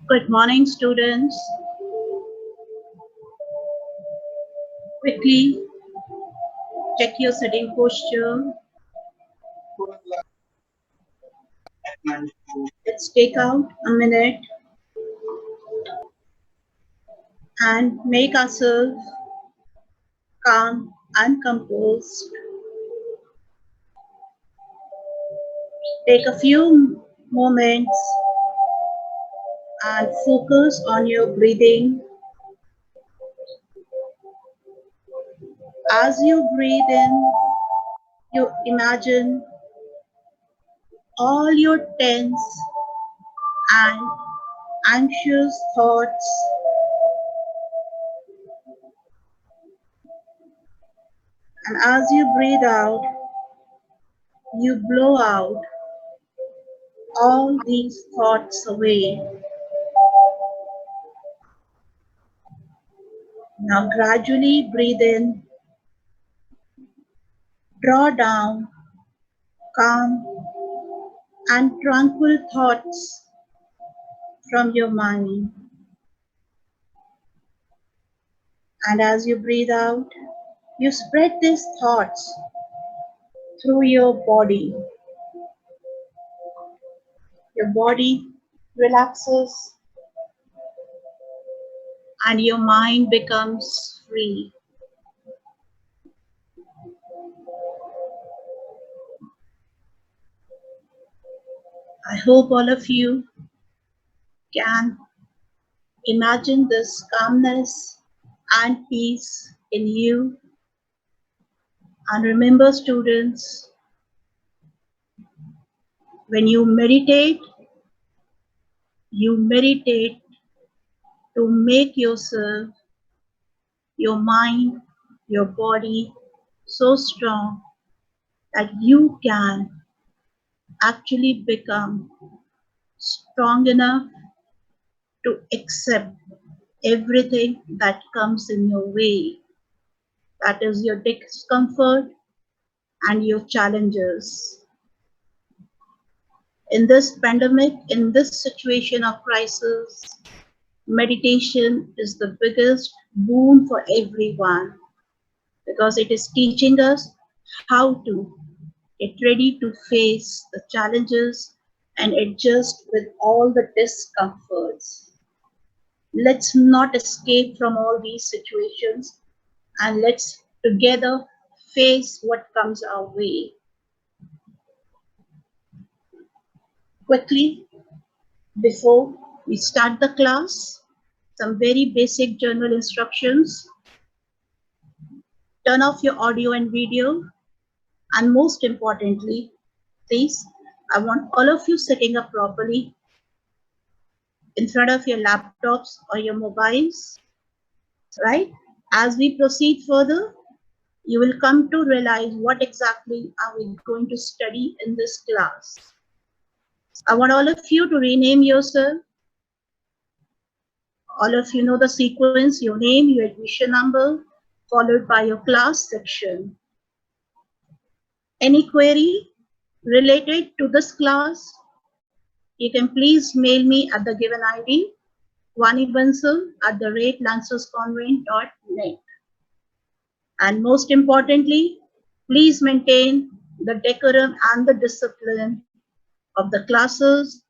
Good morning, students. Quickly check your sitting posture. Let's take out a minute and make ourselves calm and composed. Take a few moments and focus on your breathing. As you breathe in, you imagine all your tense and anxious thoughts, and as you breathe out, you blow out all these thoughts away. Now gradually breathe in, draw down calm and tranquil thoughts from your mind. And as you breathe out, you spread these thoughts through your body. Your body relaxes and your mind becomes free. I hope all of you can imagine this calmness and peace in you. And remember, students, when you meditate to make yourself, your mind, your body so strong that you can actually become strong enough to accept everything that comes in your way. That is your discomfort and your challenges. In this pandemic, in this situation of crisis, meditation is the biggest boon for everyone because it is teaching us how to get ready to face the challenges and adjust with all the discomforts. Let's not escape from all these situations and let's together face what comes our way. Quickly, before we start the class, some very basic journal instructions. Turn off your audio and video, and most importantly, please, I want all of you sitting up properly in front of your laptops or your mobiles, right? As we proceed further, you will come to realize what exactly are we going to study in this class. I want all of you to rename yourself. All of you know the sequence, your name, your admission number, followed by your class section. Any query related to this class, you can please mail me at the given ID, vanibansal@lancesconvent.net. And most importantly, please maintain the decorum and the discipline of the classes.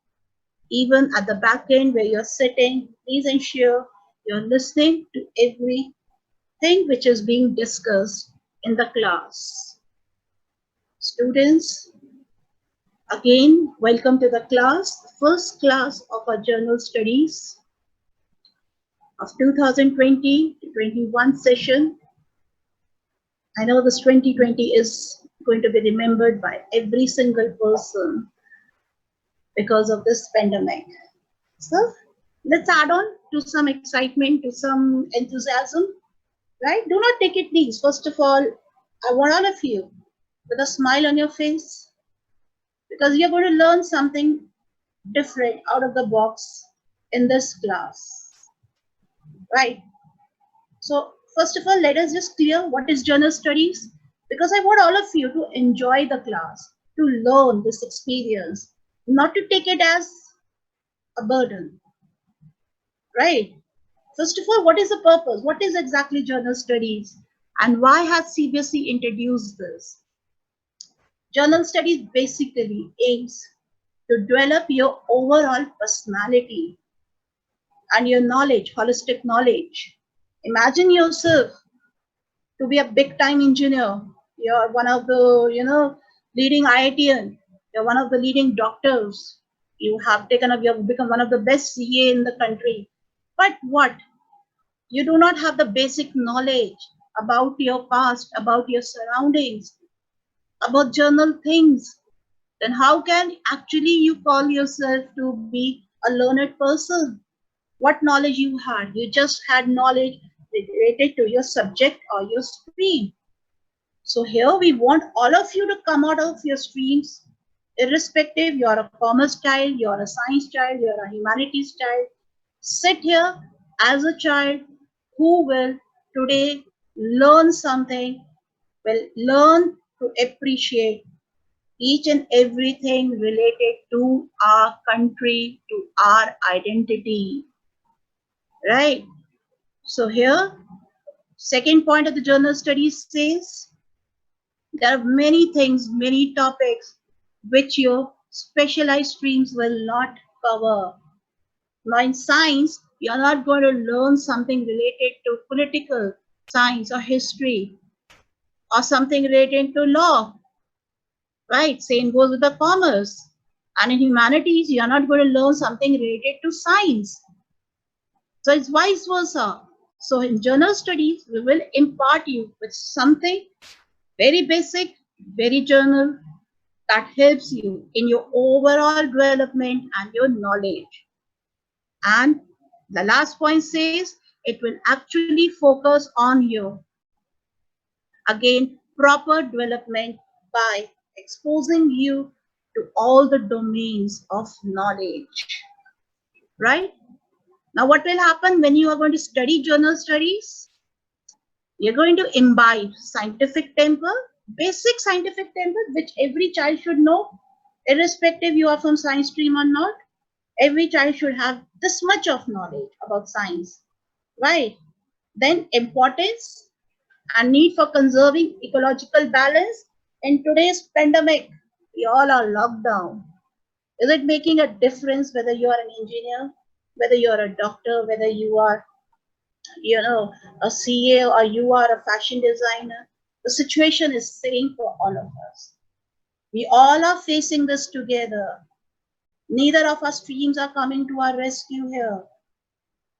Even at the back end where you're sitting, please ensure you're listening to everything which is being discussed in the class. Students, again, welcome to the class, the first class of our journal studies. of 2020 to 21 session. I know this 2020 is going to be remembered by every single person because of this pandemic. So let's add on to some excitement, to some enthusiasm, right? Do not take it please. First of all, I want all of you with a smile on your face because you're going to learn something different out of the box in this class, right? So first of all, let us just clear what is journal studies because I want all of you to enjoy the class, to learn this experience, not to take it as a burden, right? First of all, what is the purpose? What is exactly journal studies? And why has CBSE introduced this? Journal studies basically aims to develop your overall personality and your knowledge, holistic knowledge. Imagine yourself to be a big time engineer. You're one of the, leading IITian. You're one of the leading doctors. You have become one of the best CA in the country. But what? You do not have the basic knowledge about your past, about your surroundings, about journal things. Then how can actually you call yourself to be a learned person? What knowledge you had? You just had knowledge related to your subject or your stream. So here we want all of you to come out of your streams, irrespective, you're a commerce child, you're a science child, you're a humanities child. Sit here as a child who will today learn something, will learn to appreciate each and everything related to our country, to our identity, right? So here, second point of the journal studies says, there are many things, many topics which your specialized streams will not cover. Now in science, you're not going to learn something related to political science or history or something related to law, right? Same goes with the commerce. And in humanities, you're not going to learn something related to science. So it's vice versa. So in journal studies, we will impart you with something very basic, very journal, that helps you in your overall development and your knowledge. And the last point says it will actually focus on your, again, proper development by exposing you to all the domains of knowledge, right? Now, what will happen when you are going to study journal studies? You're going to imbibe scientific temper, basic scientific temper, which every child should know, irrespective you are from science stream or not. Every child should have this much of knowledge about science, right? Then importance and need for conserving ecological balance. In today's pandemic, we all are locked down. Is it making a difference whether you are an engineer, whether you are a doctor, whether you are, a CA or you are a fashion designer? The situation is same for all of us. We all are facing this together. Neither of our streams are coming to our rescue here.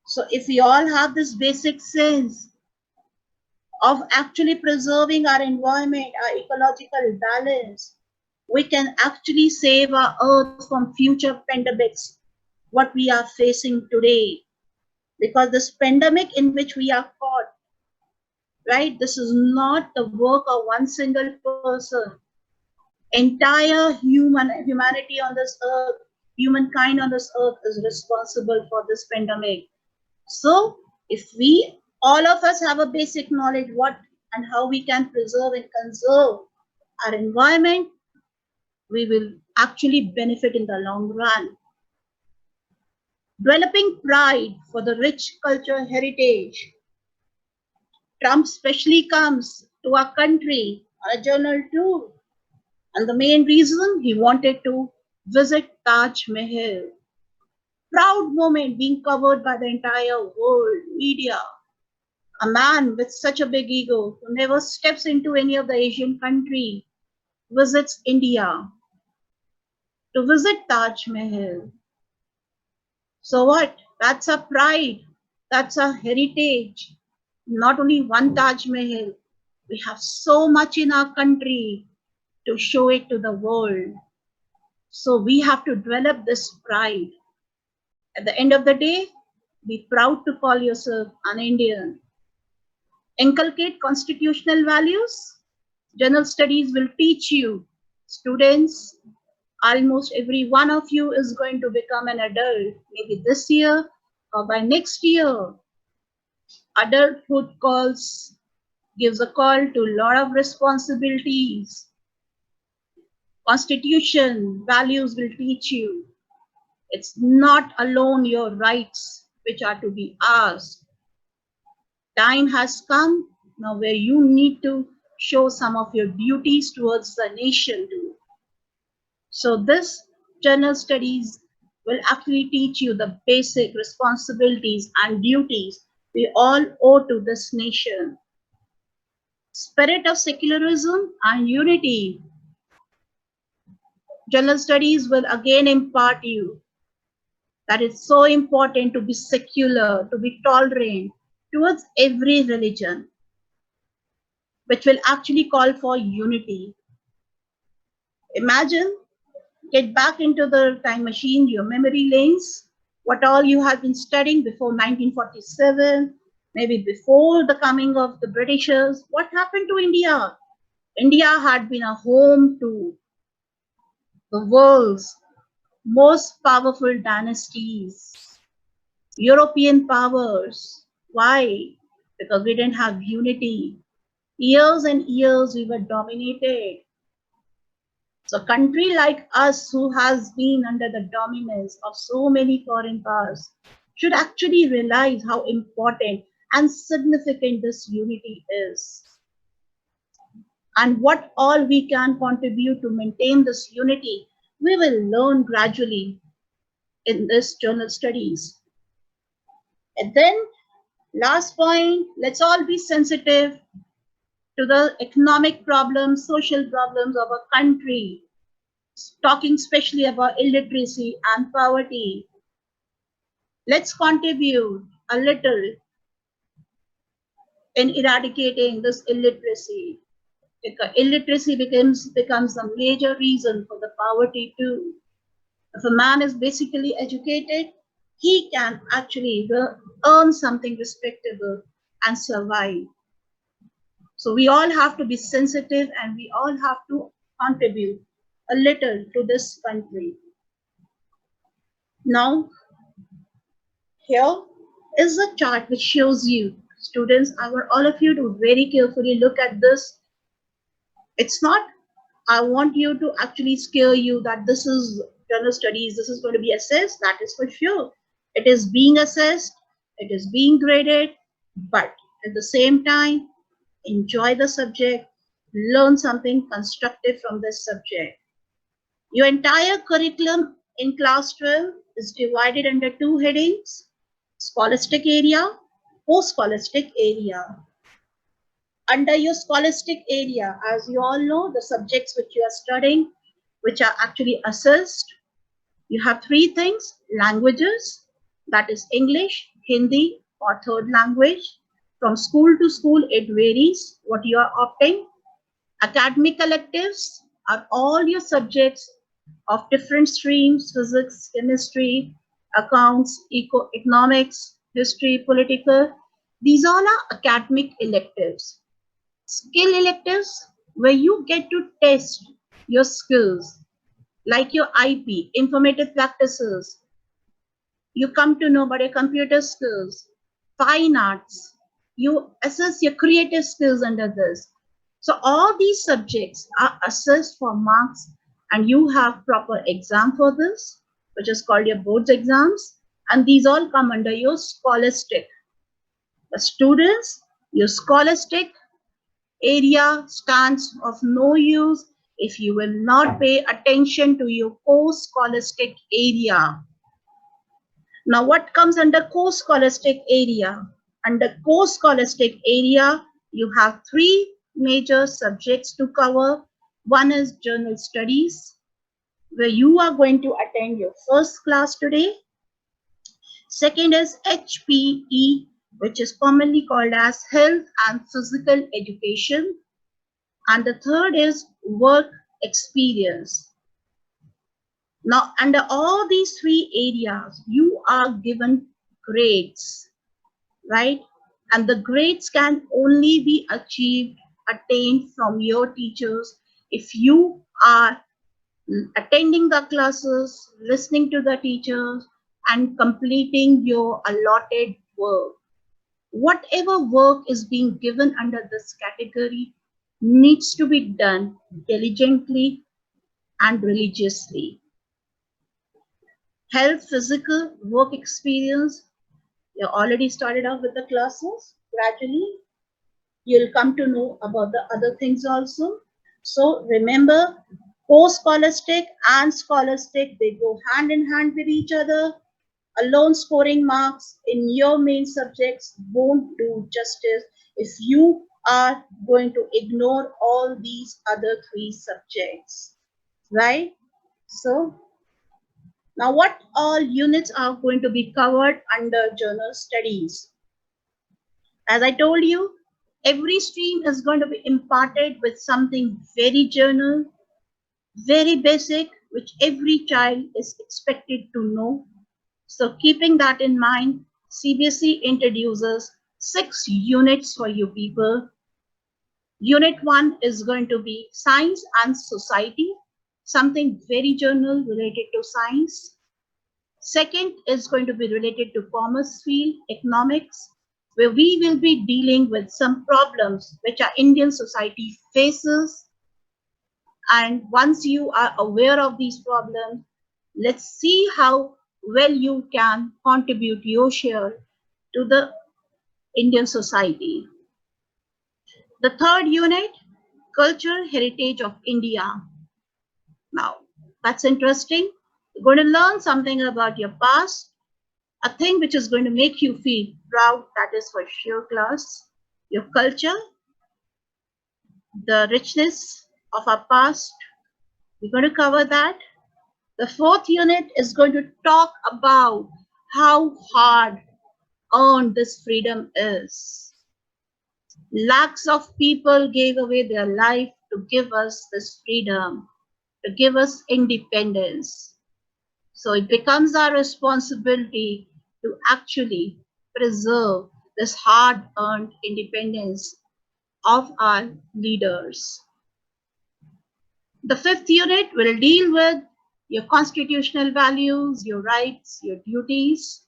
So if we all have this basic sense of actually preserving our environment, our ecological balance, we can actually save our earth from future pandemics, what we are facing today. Because this pandemic in which we are caught, right, this is not the work of one single person. Entire humanity on this earth, humankind on this earth is responsible for this pandemic. So if we, all of us have a basic knowledge what and how we can preserve and conserve our environment, we will actually benefit in the long run. Developing pride for the rich cultural heritage. Trump specially comes to our country on a journal tour. And the main reason he wanted to visit Taj Mahal. Proud moment being covered by the entire world media. A man with such a big ego who never steps into any of the Asian country visits India to visit Taj Mahal. So what? That's a pride. That's our heritage. Not only one Taj Mahal, we have so much in our country to show it to the world. So we have to develop this pride. At the end of the day, be proud to call yourself an Indian. Inculcate constitutional values. General studies will teach you, students, almost every one of you is going to become an adult, maybe this year or by next year. Adulthood gives a call to a lot of responsibilities. Constitution, values will teach you. It's not alone your rights which are to be asked. Time has come now where you need to show some of your duties towards the nation too. So this general studies will actually teach you the basic responsibilities and duties we all owe to this nation. Spirit of secularism and unity. General studies will again impart you that it's so important to be secular, to be tolerant towards every religion, which will actually call for unity. Imagine, get back into the time machine, your memory lanes, what all you have been studying before 1947, maybe before the coming of the Britishers. What happened to India? India had been a home to the world's most powerful dynasties, European powers. Why? Because we didn't have unity. Years and years we were dominated. So a country like us who has been under the dominance of so many foreign powers should actually realize how important and significant this unity is. And what all we can contribute to maintain this unity, we will learn gradually in this journal studies. And then last point, let's all be sensitive to the economic problems, social problems of our country, talking especially about illiteracy and poverty. Let's contribute a little in eradicating this illiteracy. Because illiteracy becomes a major reason for the poverty too. If a man is basically educated, he can actually earn something respectable and survive. So we all have to be sensitive and we all have to contribute a little to this country. Now, here is a chart which shows you, students, I want all of you to very carefully look at this. It's not, I want you to actually scare you that this is general studies, this is going to be assessed, that is for sure. It is being assessed, it is being graded, but at the same time, enjoy the subject, learn something constructive from this subject. Your entire curriculum in class 12 is divided under two headings: scholastic area, post-scholastic area. Under your scholastic area, as you all know, the subjects which you are studying, which are actually assessed, you have three things: languages, that is English, Hindi, or third language. From school to school, it varies what you are opting. Academic electives are all your subjects of different streams: physics, chemistry, accounts, economics, history, political. These all are academic electives. Skill electives, where you get to test your skills, like your IP, informative practices. You come to know about your computer skills, fine arts. You assess your creative skills under this. So all these subjects are assessed for marks, and you have proper exam for this, which is called your boards exams. And these all come under your scholastic. The students, your scholastic area stands of no use if you will not pay attention to your post-scholastic area. Now, what comes under post-scholastic area? Under post-scholastic area, you have three major subjects to cover. One is general studies, where you are going to attend your first class today. Second is HPE, which is commonly called as Health and Physical Education. And the third is Work Experience. Now, under all these three areas, you are given grades, right? And the grades can only be attained from your teachers if you are attending the classes, listening to the teachers, and completing your allotted work. Whatever work is being given under this category needs to be done diligently and religiously. Health, physical, work experience. You already started off with the classes. Gradually, you'll come to know about the other things also. So remember, post-scholastic and scholastic, they go hand in hand with each other. Alone scoring marks in your main subjects won't do justice if you are going to ignore all these other three subjects, right? So now what all units are going to be covered under journal studies? As I told you, every stream is going to be imparted with something very general, very basic, which every child is expected to know. So keeping that in mind, CBSE introduces 6 units for you people. Unit 1 is going to be Science and Society, something very general related to science. Second is going to be related to commerce field, economics, where we will be dealing with some problems which our Indian society faces. And once you are aware of these problems, let's see how well you can contribute your share to the Indian society. The third unit, Cultural Heritage of India. Now, that's interesting. You're going to learn something about your past, a thing which is going to make you feel proud, that is for sure class. Your culture, the richness of our past, we're going to cover that. The fourth unit is going to talk about how hard earned this freedom is. Lakhs of people gave away their life to give us this freedom, to give us independence. So it becomes our responsibility to actually preserve this hard-earned independence of our leaders. The fifth unit will deal with your constitutional values, your rights, your duties,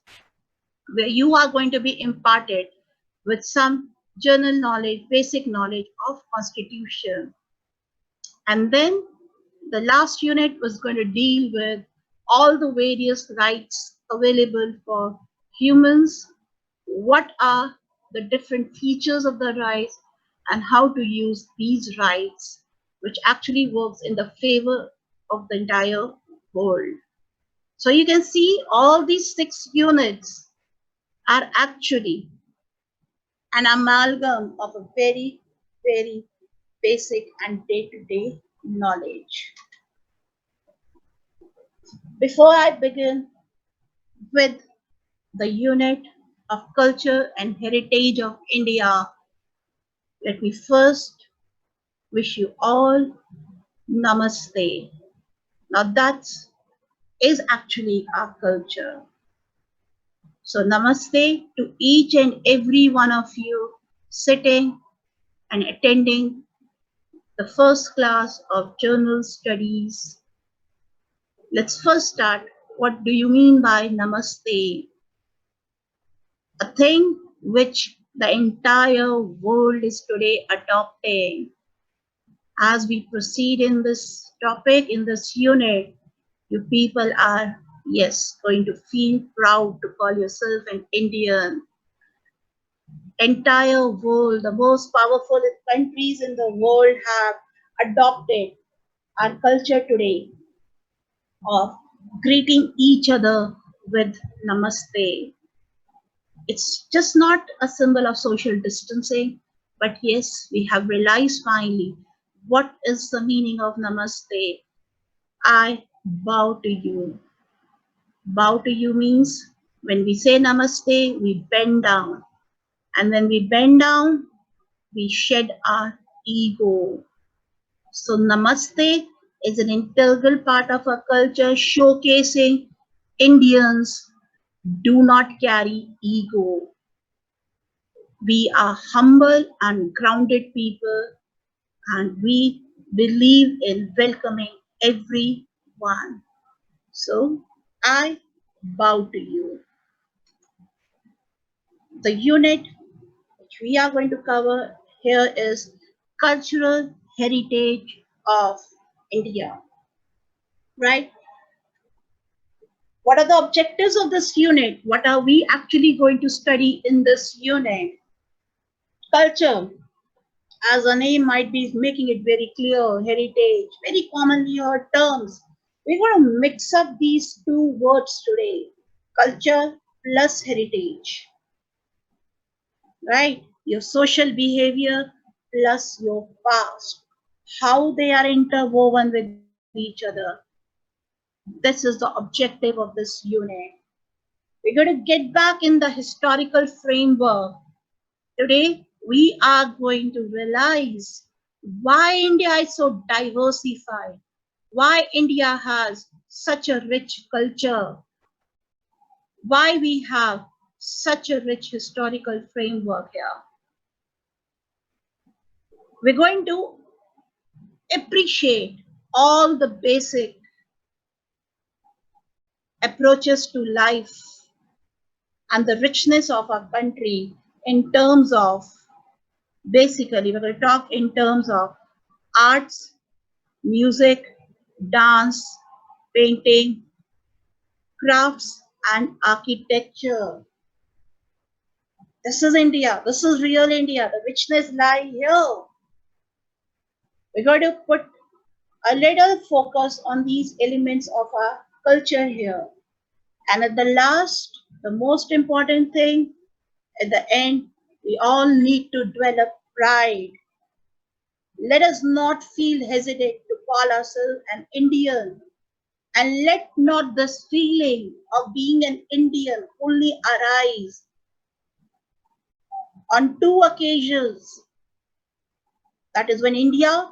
where you are going to be imparted with some general knowledge, basic knowledge of Constitution. And then the last unit was going to deal with all the various rights available for humans, what are the different features of the rights, and how to use these rights, which actually works in the favor of the entire world. So you can see all these 6 units are actually an amalgam of a very, very basic and day-to-day knowledge. Before I begin with the unit of culture and heritage of India, let me first wish you all namaste. Now that is actually our culture. So namaste to each and every one of you sitting and attending the first class of journal studies. Let's first start. What do you mean by namaste? A thing which the entire world is today adopting. As we proceed in this topic, in this unit, you people are, yes, going to feel proud to call yourself an Indian. Entire world, the most powerful countries in the world have adopted our culture today of greeting each other with namaste. It's just not a symbol of social distancing, but yes, we have realized finally what is the meaning of namaste. I bow to you. Bow to you means When we say namaste, we bend down. And when we bend down, we shed our ego. So namaste is an integral part of our culture, showcasing Indians do not carry ego. We are humble and grounded people, and we believe in welcoming everyone. So I bow to you. The unit which we are going to cover here is cultural heritage of India, right? What are the objectives of this unit? What are we actually going to study in this unit? Culture, as a name might be making it very clear, heritage, very commonly heard terms. We're going to mix up these two words today, culture plus heritage, right? Your social behavior plus your past, how they are interwoven with each other. This is the objective of this unit. We're going to get back in the historical framework. Today, we are going to realize why India is so diversified, why India has such a rich culture, why we have such a rich historical framework here. We're going to appreciate all the basic approaches to life and the richness of our country in terms of, basically, we're going to talk in terms of arts, music, dance, painting, crafts, and architecture. This is India. This is real India. The richness lie here. We're going to put a little focus on these elements of our culture here. And at the last, the most important thing, at the end, we all need to develop pride. Let us not feel hesitate to call ourselves an Indian. And let not this feeling of being an Indian only arise on two occasions. That is when India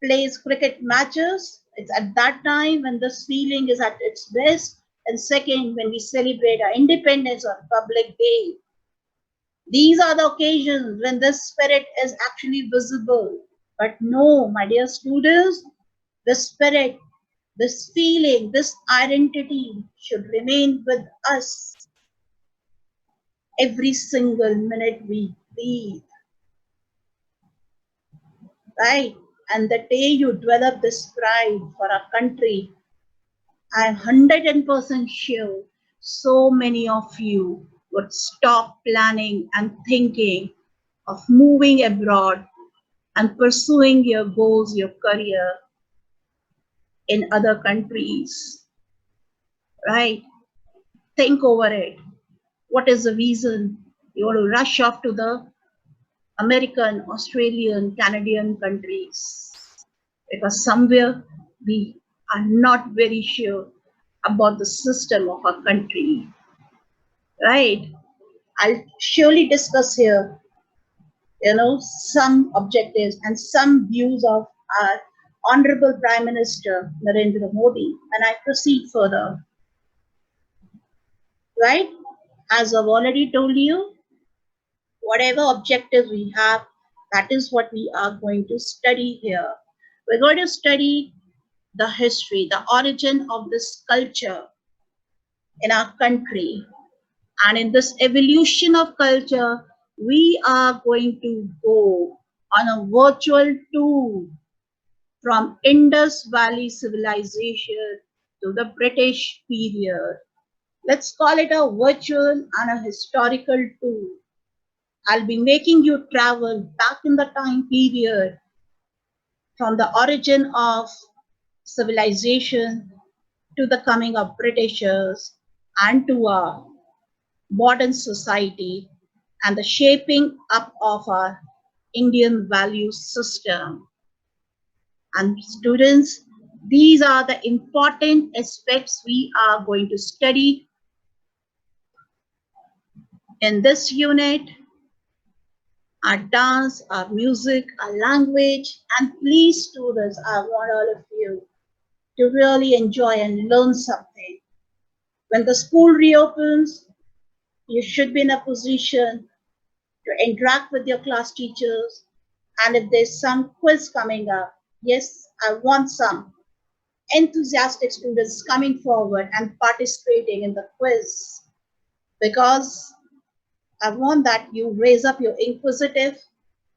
plays cricket matches. It's at that time when this feeling is at its best. And second, when we celebrate our independence on Republic Day. These are the occasions when this spirit is actually visible. But no, my dear students, the spirit, this feeling, this identity should remain with us every single minute we breathe, right? And the day you develop this pride for our country, I'm 100% sure so many of you would stop planning and thinking of moving abroad and pursuing your goals, your career in other countries, right? Think over it. What is the reason you want to rush off to the American, Australian, Canadian countries? Because somewhere we are not very sure about the system of our country, right? I'll surely discuss here, some objectives and some views of our Honorable Prime Minister Narendra Modi, and I proceed further, right? As I've already told you, whatever objectives we have, that is what we are going to study here. We're going to study the history, the origin of this culture in our country. And in this evolution of culture, we are going to go on a virtual tour from Indus Valley civilization to the British period. Let's call it a virtual and a historical tour. I'll be making you travel back in the time period from the origin of civilization to the coming of Britishers and to our modern society and the shaping up of our Indian value system. And students, these are the important aspects we are going to study In this unit, our dance, our music, our language, and please students, I want all of you to really enjoy and learn something. When the school reopens, you should be in a position to interact with your class teachers. And if there's some quiz coming up, yes, I want some enthusiastic students coming forward and participating in the quiz because I want that you raise up your inquisitive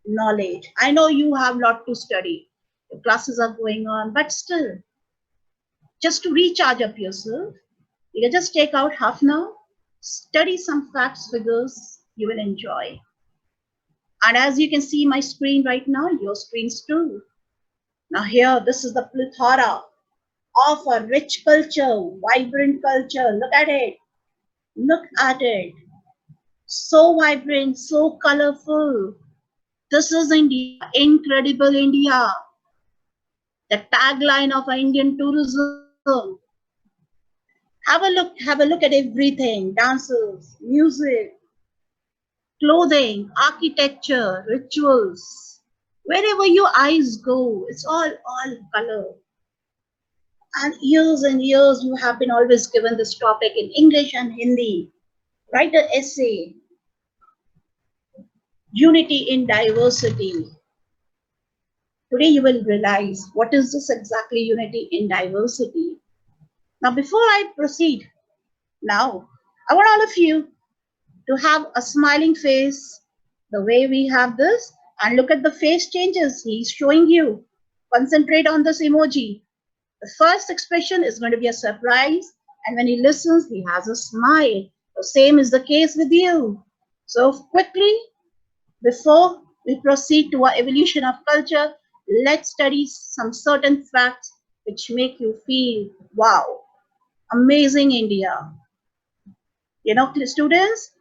knowledge. I know you have a lot to study. Your classes are going on, but still, just to recharge up yourself, you can just take out half an hour, study some facts, figures you will enjoy. And as you can see my screen right now, your screens too. Now here, this is the plethora of a rich culture, vibrant culture. Look at it. Look at it. So vibrant, so colorful. This is India, incredible India. The tagline of Indian tourism. Have a look at everything. Dances, music, clothing, architecture, rituals. Wherever your eyes go, it's all color. And years you have been always given this topic in English and Hindi. Write an essay. Unity in diversity. Today you will realize what is this exactly unity in diversity. Now before I proceed, now I want all of you to have a smiling face the way we have this and look at the face changes he's showing you. Concentrate on this emoji. The first expression is going to be a surprise, and when he listens, he has a smile. The same is the case with you. So quickly, before we proceed to our evolution of culture, let's study some certain facts which make you feel, wow, amazing India. You know, students,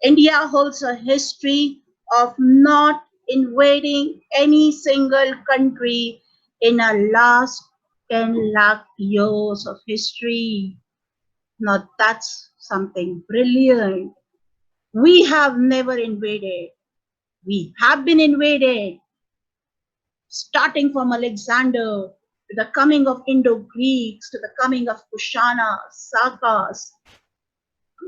India holds a history of not invading any single country in our last 10 lakh years of history. Now that's something brilliant. We have never invaded. We have been invaded, starting from Alexander to the coming of Indo-Greeks, to the coming of Kushanas, Sakas,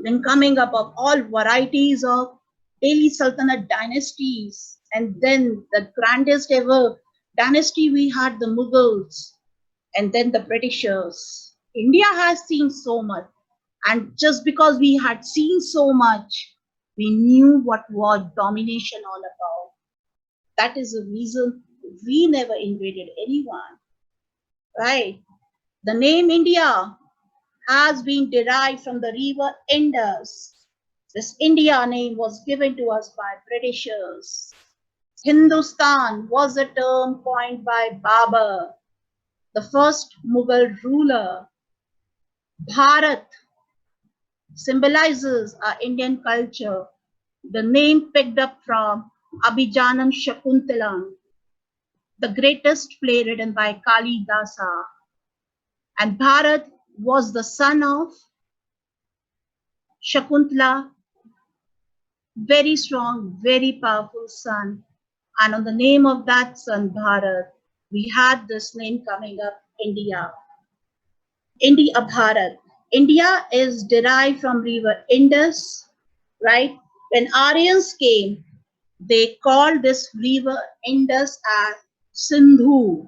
then coming up of all varieties of Delhi Sultanate dynasties, and then the grandest ever dynasty we had, the Mughals, and then the Britishers. India has seen so much, and just because we had seen so much, we knew what was domination all about. That is the reason we never invaded anyone, right? The name India has been derived from the river Indus. This India name was given to us by Britishers. Hindustan was a term coined by Babur, the first Mughal ruler. Bharat symbolizes our Indian culture. The name picked up from Abhijanam Shakuntalam, the greatest play written by Kalidasa. And Bharat was the son of Shakuntala, very strong, very powerful son. And on the name of that son, Bharat, we had this name coming up, India. India Bharat. India is derived from river Indus, right? When Aryans came, they called this river Indus as Sindhu.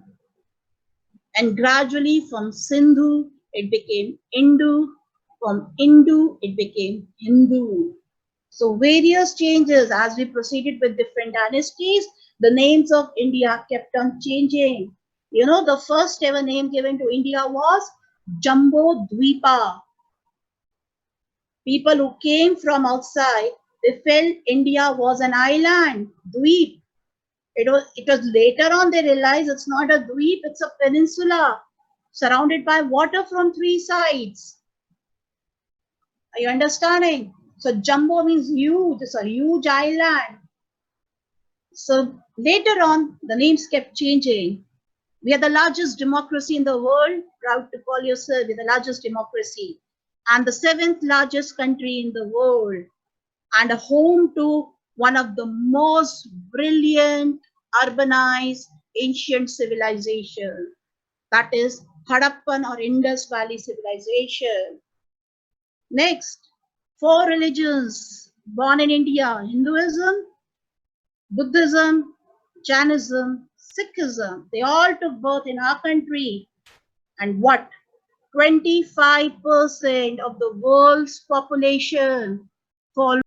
And gradually from Sindhu, it became Indu. From Indu, it became Hindu. So various changes as we proceeded with different dynasties, the names of India kept on changing. You know, the first ever name given to India was Jambu Dvipa. People who came from outside, they felt India was an island, Dweep. It was later on they realized it's not a Dweep, it's a peninsula surrounded by water from three sides. Are you understanding? So Jumbo means huge, it's a huge island. So later on, the names kept changing. We are the largest democracy in the world, proud to call yourself the largest democracy, and the seventh largest country in the world. and a home to one of the most brilliant urbanized ancient civilizations, that is Harappan or Indus Valley civilization. Next, four religions born in India: Hinduism, Buddhism, Jainism, Sikhism. They all took birth in our country. And what? 25% of the world's population follow